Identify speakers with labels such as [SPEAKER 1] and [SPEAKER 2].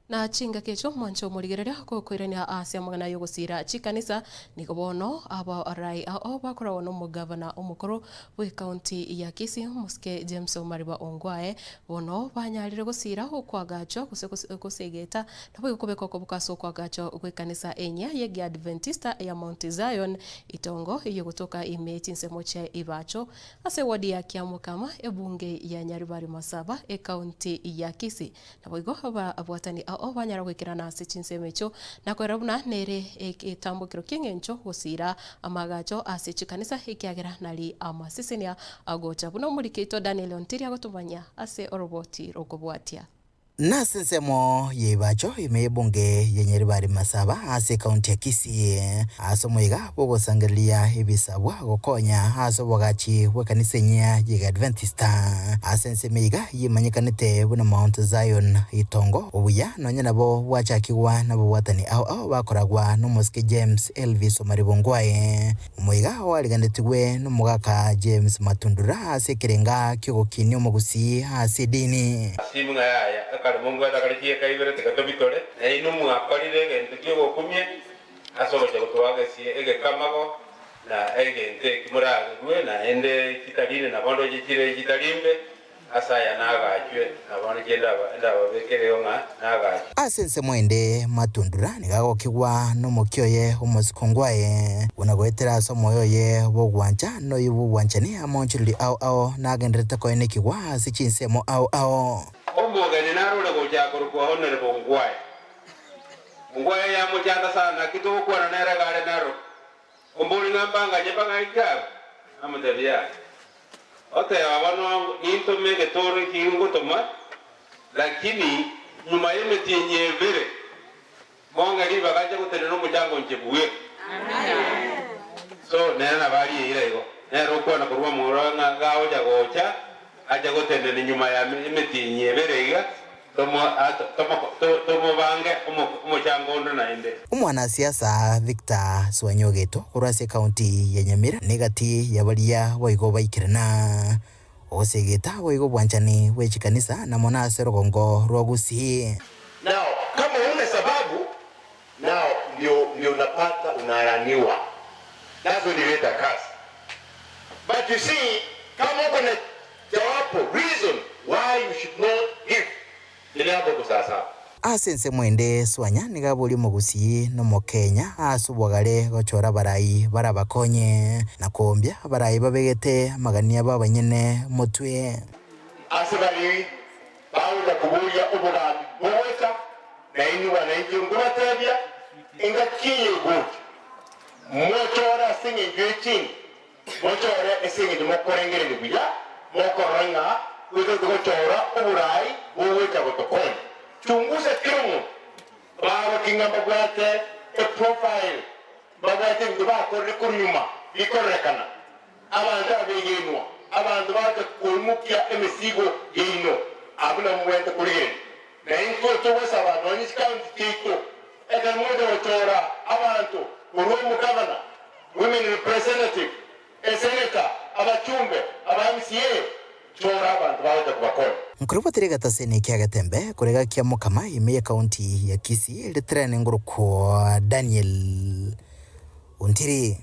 [SPEAKER 1] na chinga kecho mwancho murigereria kukwirania asia magana yo gusira chikanisa niko bono aba arai ao bakora no mugavana umukuru we county ya Kisii Muske James Omariba Ongwae bono banyarire gusira ukwagacho kusegeta nabo kubeko kubukaso kwagacho we kanisa enya ye Adventista ya Mount Zion itongo iyo kutoka imeti nsemoche ibacho ase wadi ya Kiamukama ebunge ya Nyaribari Masaba county ya Kisii nabo igo abwatani banyara gwikirana ase chinsemecho nakorabuna nere etambukiro kingencho gusira amagacho ase chikanisa ikiagera nari amasisenia agocha buno murikito Daniel Ontiria gotumanya ase oroboti rokobwatia
[SPEAKER 2] nase nsemo yebacho imebunge ya Nyaribari Masaba ase county ya Kisii aso mwiga bogosangelia ibisabwa gokonya aso bogachi wekanisa nya ya Adventista ase nsemiga yimanyikanite buna Mount Zion itongo obuya nonya nabo wachakiwa nabo watani ao bakoragwa no Muske James Elvis Omariba Ongwae mwiga waliganetiwe no mugaka James Matundura ase kirenga kigokini omugusi ase dini
[SPEAKER 3] kare mungu atakaretie kaibere tekatobitore ino muakorire gento kyo kumye asoboje gutwagesie egekamago na egente kimuragwe na ende kitarine na bondo gikire gitarimbe asaya nagachwe abana genda babekereyo nagachwe
[SPEAKER 2] asense mwende Matundura nigagokigwa no mukyoye umusikongwae unagwetera somoyoye bogwanja no yubugwanjani amonchiri ao nagenderete koine kigwa sichinsemo ao
[SPEAKER 3] omugani narule gojakoro kwa honorable Ongwae ya mujanda sana kitu kwa na nera gare naro ombuli ngambanga jepanga ikao amutabia ote abano into mege tore kingo toma lakini nyuma yeme tinye vere monga riba gaje gutene no mujango njebuwe so nena bari irego nero kwa na kurwa muranga gawo jagocha aja gutene nyuma ya metinye berega tomo bange umuchangondo naende
[SPEAKER 2] umwana siasa Victor Swanyogeto kurase county ya Nyamira negati yabalia waigo baikirana osegeta waigo bwanchani wechikanisa na mona serogongo rwagusi
[SPEAKER 4] nao kama una sababu nao ndio unapata unaraniwa nazo nileta kazi but you see kama uko na jawapo reason why you should not give nilabo kusasa
[SPEAKER 2] asense mwende Swanya nigabuli mugusi no mukenya asubwagare gochora barayi barabakonye na kombya barayi babegete magania babanyene mutwe
[SPEAKER 4] asibali bawuja kubuya obugambi boweka na ini wananchi ngubatabya ingakiye gut mochora singe gwechi mochora esinge mokorengere biya mokoranga gochora oburai boweka gotokoni chunguza kirumu baba kingamba gwate a profile bagate ndibakore kunyuma ikorekana abantu abegenwa abantu baje kumukia emisigo yino abuna mwende kurire na inko to wasaba noni county tiko eka mmoja watora abantu urumu governor women representative a senator abachumbe aba MCA chora abantu baje kubakora
[SPEAKER 2] Mkurubatire gatasene kiagatembe kurega Kiamukama ime county ya Kisii litrene nguruko Daniel Ontiri